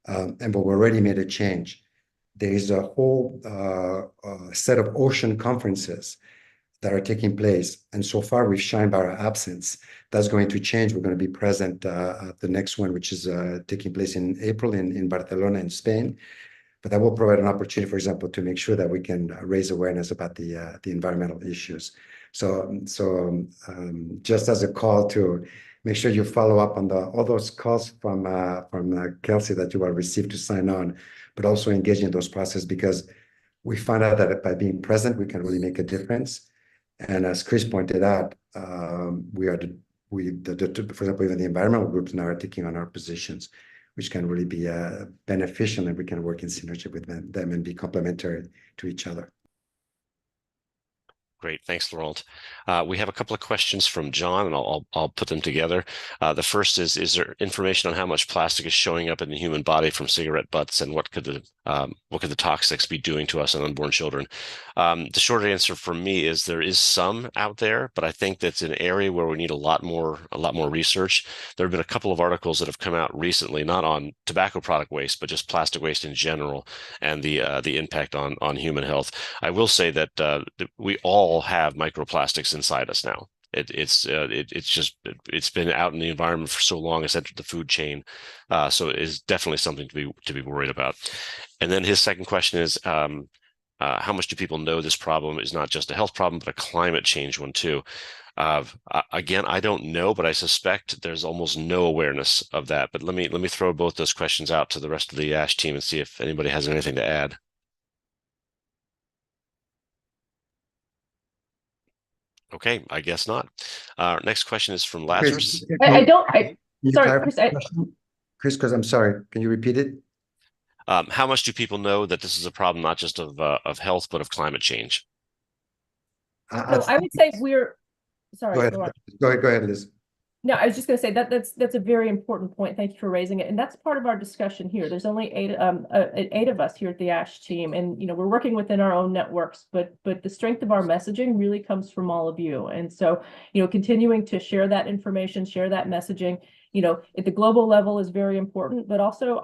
but we already made a change. There is a whole set of ocean conferences that are taking place. And so far, we've shined by our absence. That's going to change. We're going to be present at the next one, which is taking place in April in Barcelona in Spain. But that will provide an opportunity, for example, to make sure that we can raise awareness about the environmental issues. So just as a call to make sure you follow up on all those calls from Kelsey that you will receive to sign on, but also engage in those processes, because we found out that by being present, we can really make a difference. And as Chris pointed out, for example, even the environmental groups now are taking on our positions, which can really be beneficial, and we can work in synergy with them and be complementary to each other. Great, thanks, Laurent. We have a couple of questions from John, and I'll put them together. The first is there information on how much plastic is showing up in the human body from cigarette butts, and what could the toxics be doing to us and unborn children? The short answer for me is there is some out there, but I think that's an area where we need a lot more research. There have been a couple of articles that have come out recently, not on tobacco product waste, but just plastic waste in general, and the impact on human health. I will say that we all have microplastics inside us now. It's been out in the environment for so long, it's entered the food chain, so it is definitely something to be worried about. And then his second question is, how much do people know this problem is not just a health problem, but a climate change one too? Again, I don't know, but I suspect there's almost no awareness of that. But let me throw both those questions out to the rest of the ASH team and see if anybody has anything to add. Okay, I guess not. Next question is from Lazarus. Chris, because I'm sorry, can you repeat it? How much do people know that this is a problem not just of health, but of climate change? I would say sorry. Go ahead, Liz. No, I was just going to say that's a very important point. Thank you for raising it, and that's part of our discussion here. There's only eight of us here at the ASH team, and we're working within our own networks. But the strength of our messaging really comes from all of you, and so continuing to share that information, share that messaging, at the global level is very important. But also,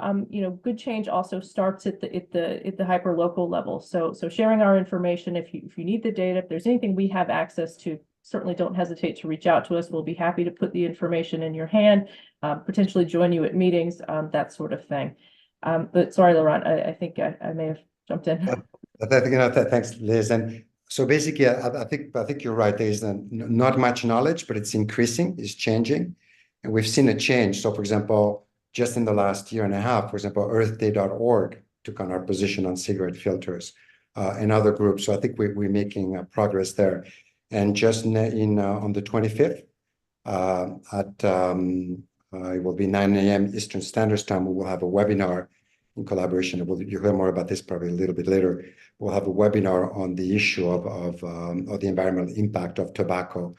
good change also starts at the hyper local level. So sharing our information, if you need the data, if there's anything we have access to, certainly don't hesitate to reach out to us. We'll be happy to put the information in your hand, potentially join you at meetings, that sort of thing. But sorry, Laurent, I think I may have jumped in. Thanks, Liz. And so basically, I think you're right. There is not much knowledge, but it's increasing, it's changing. And we've seen a change. So for example, just in the last year and a half, for example, earthday.org took on our position on cigarette filters and other groups. So I think we're making progress there. And just on the 25th it will be 9 a.m. Eastern Standard Time. We will have a webinar in collaboration. You'll hear more about this probably a little bit later. We'll have a webinar on the issue of the environmental impact of tobacco,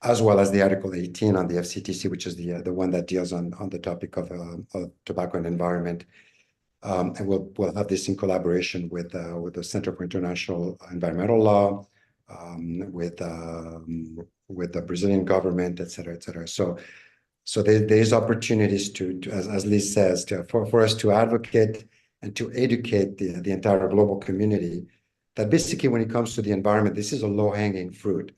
as well as the Article 18 on the FCTC, which is the one that deals on the topic of tobacco and environment. And we'll have this in collaboration with the Center for International Environmental Law, with the Brazilian government, et cetera, et cetera. So there's opportunities to as Liz says, for us to advocate and to educate the entire global community that basically when it comes to the environment, this is a low-hanging fruit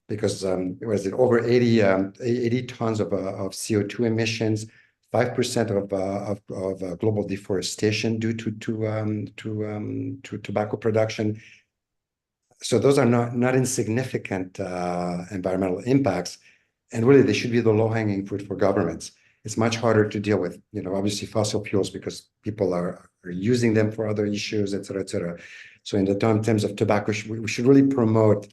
because was it over 80 tons of CO2 emissions, 5% of global deforestation due to tobacco production. So those are not insignificant environmental impacts, and really they should be the low-hanging fruit for governments. It's much harder to deal with, obviously fossil fuels because people are using them for other issues, et cetera, et cetera. So in terms of tobacco, we should really promote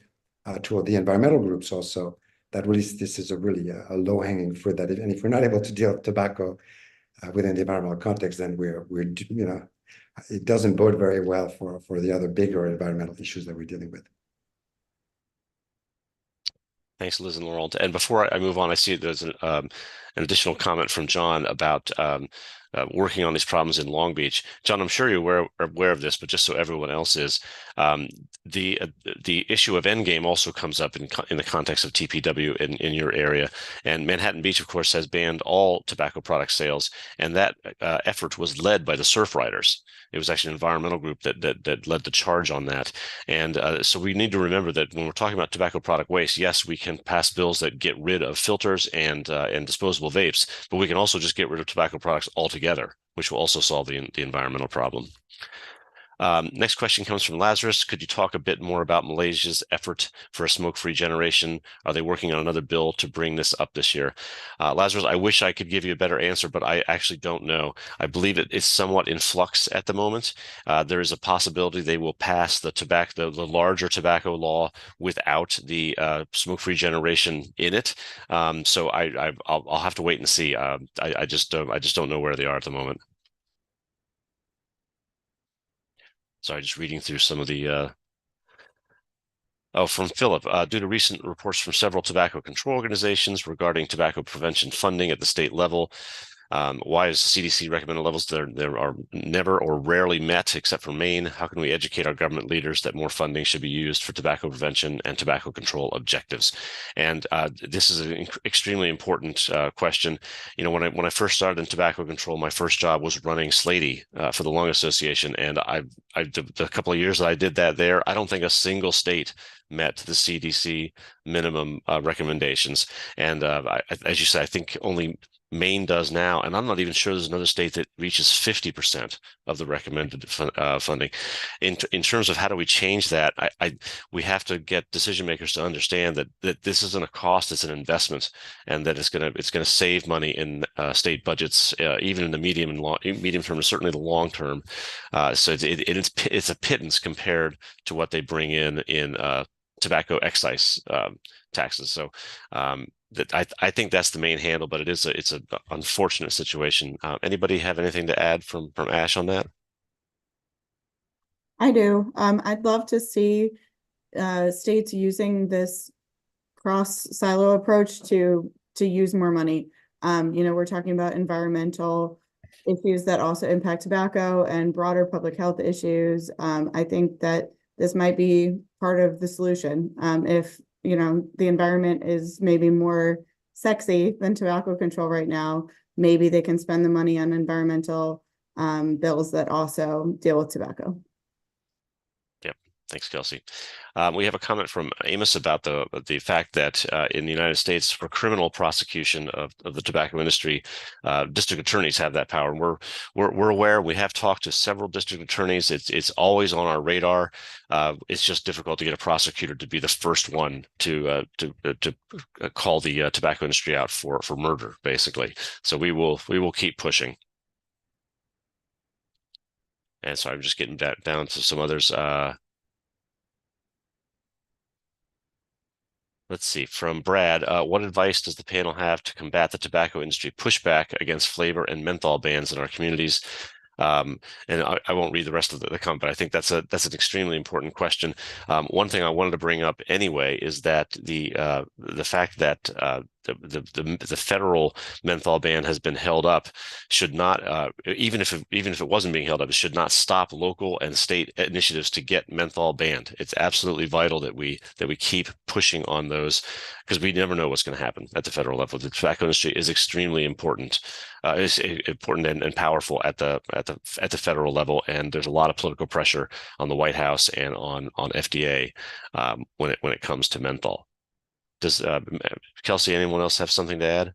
to the environmental groups also that really this is a low-hanging fruit. That if we're not able to deal with tobacco within the environmental context, then we're it doesn't bode very well for the other bigger environmental issues that we're dealing with. Thanks, Liz and Laurent. And before I move on, I see there's an additional comment from John about working on these problems in Long Beach. John, I'm sure you're aware of this, but just so everyone else is, the issue of endgame also comes up in the context of TPW in your area. And Manhattan Beach, of course, has banned all tobacco product sales, and that effort was led by the Surf Riders. It was actually an environmental group that led the charge on that. And so we need to remember that when we're talking about tobacco product waste, yes, we can pass bills that get rid of filters and disposable vapes, but we can also just get rid of tobacco products altogether, which will also solve the environmental problem. Next question comes from Lazarus. Could you talk a bit more about Malaysia's effort for a smoke-free generation? Are they working on another bill to bring this up this year? Lazarus, I wish I could give you a better answer, but I actually don't know. I believe it is somewhat in flux at the moment. There is a possibility they will pass the larger tobacco law without the smoke-free generation in it. So I'll have to wait and see. I just don't know where they are at the moment. Sorry, just reading through some of the from Philip, due to recent reports from several tobacco control organizations regarding tobacco prevention funding at the state level, why is the CDC recommended levels there are never or rarely met except for Maine? How can we educate our government leaders that more funding should be used for tobacco prevention and tobacco control objectives? And this is an extremely important question. When I first started in tobacco control, my first job was running Slady for the Lung Association, and the couple of years that I did that there, I don't think a single state met the CDC minimum recommendations. And as you said, I think only Maine does now, and I'm not even sure there's another state that reaches 50% of the recommended funding. In terms of how do we change that, we have to get decision makers to understand that this isn't a cost; it's an investment, and that it's gonna save money in state budgets, even in the medium term, and certainly the long term. So it's a pittance compared to what they bring in tobacco excise taxes. So. I think that's the main handle, but it's an unfortunate situation. Anybody have anything to add from Ash on that? I do. I'd love to see states using this cross-silo approach to use more money. We're talking about environmental issues that also impact tobacco and broader public health issues. I think that this might be part of the solution. If the environment is maybe more sexy than tobacco control right now, maybe they can spend the money on environmental bills that also deal with tobacco. Yep. Thanks, Kelsey. We have a comment from Amos about the fact that in the United States, for criminal prosecution of the tobacco industry, district attorneys have that power. And we're aware. We have talked to several district attorneys. It's always on our radar. It's just difficult to get a prosecutor to be the first one to call the tobacco industry out for murder, basically. So we will keep pushing. And so I'm just getting down to some others. Let's see, from Brad, what advice does the panel have to combat the tobacco industry pushback against flavor and menthol bans in our communities? And I won't read the rest of the comment, but I think that's an extremely important question. One thing I wanted to bring up anyway is that the fact that the federal menthol ban has been held up should not, even if it wasn't being held up, it should not stop local and state initiatives to get menthol banned. It's absolutely vital that we keep pushing on those, because we never know what's going to happen at the federal level. The tobacco industry is extremely important. Is important and powerful at the federal level, and there's a lot of political pressure on the White House and on FDA when it comes to menthol. Does Kelsey, anyone else have something to add?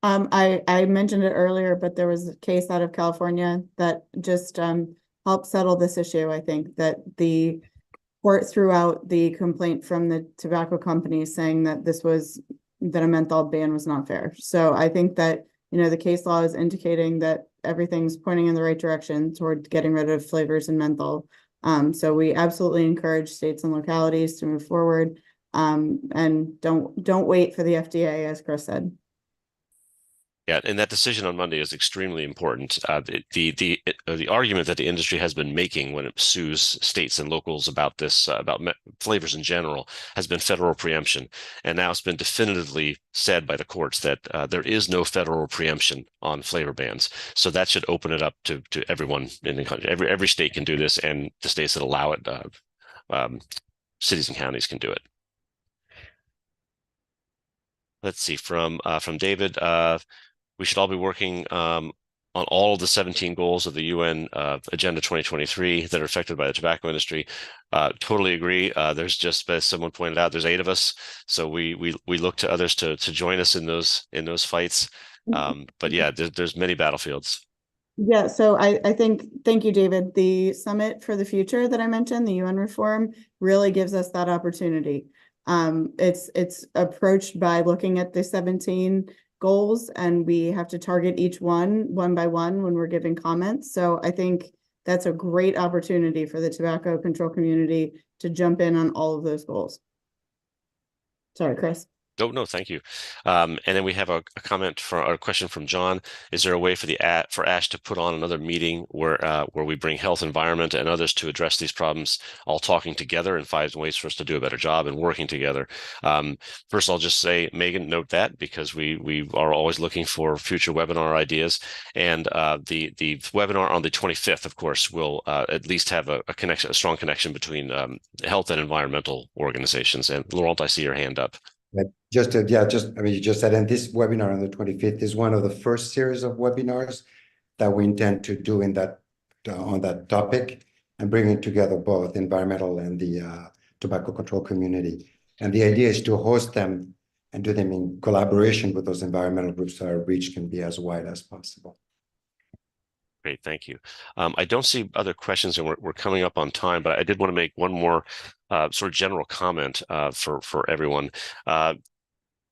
I mentioned it earlier, but there was a case out of California that just helped settle this issue. I think that the court threw out the complaint from the tobacco companies saying that that a menthol ban was not fair. So I think that, the case law is indicating that everything's pointing in the right direction toward getting rid of flavors and menthol. So we absolutely encourage states and localities to move forward, and don't wait for the FDA, as Chris said. Yeah, and that decision on Monday is extremely important. The argument that the industry has been making when it sues states and locals about this, about flavors in general, has been federal preemption. And now it's been definitively said by the courts that there is no federal preemption on flavor bans. So that should open it up to everyone in the country. Every state can do this, and the states that allow it, cities and counties can do it. Let's see, from David. We should all be working on all of the 17 goals of the UN Agenda 2023 that are affected by the tobacco industry. Totally agree. There's just, as someone pointed out, there's 8 of us, so we look to others to join us in those fights. But yeah, there's many battlefields. Yeah, so I think, thank you, David. The Summit for the Future that I mentioned, the UN reform, really gives us that opportunity. It's approached by looking at the 17 goals, and we have to target each one by one when we're giving comments. So I think that's a great opportunity for the tobacco control community to jump in on all of those goals. Sorry, Chris. No, thank you. And then we have a question from John. Is there a way for ASH to put on another meeting where we bring health, environment, and others to address these problems, all talking together and find ways for us to do a better job and working together? First, I'll just say, Megan, note that, because we are always looking for future webinar ideas. And the webinar on the 25th, of course, will at least have a strong connection between health and environmental organizations. And Laurent, I see your hand up. You just said, and this webinar on the 25th is one of the first series of webinars that we intend to do on that topic, and bringing together both environmental and the tobacco control community. And the idea is to host them and do them in collaboration with those environmental groups, so our reach can be as wide as possible. Great, thank you. I don't see other questions, and we're coming up on time, but I did want to make one more sort of general comment for everyone.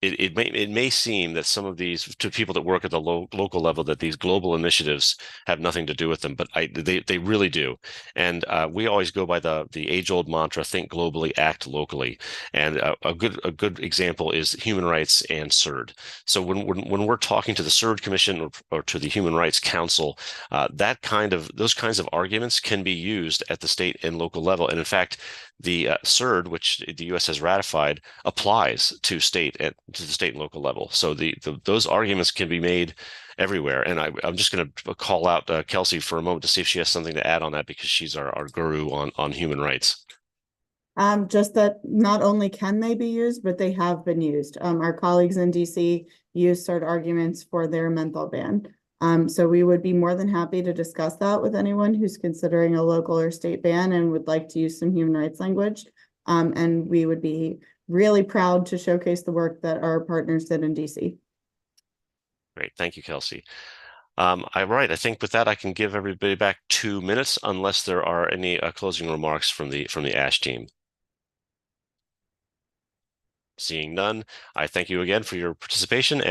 It may seem that some of these, to people that work at the local level, that these global initiatives have nothing to do with them, but they really do. And we always go by the age-old mantra: think globally, act locally. And a good example is human rights and CERD. So when we're talking to the CERD Commission or to the Human Rights Council, those kinds of arguments can be used at the state and local level. And in fact, the CERD, which the U.S. has ratified, applies to the state and local level. So those arguments can be made everywhere. And I'm just going to call out Kelsey for a moment to see if she has something to add on that, because she's our guru on human rights. Just that not only can they be used, but they have been used. Our colleagues in DC use CERD arguments for their menthol ban. So we would be more than happy to discuss that with anyone who's considering a local or state ban and would like to use some human rights language. And we would be really proud to showcase the work that our partners did in DC. Great, thank you, Kelsey. All right, I think with that, I can give everybody back 2 minutes, unless there are any closing remarks from the ASH team. Seeing none, I thank you again for your participation.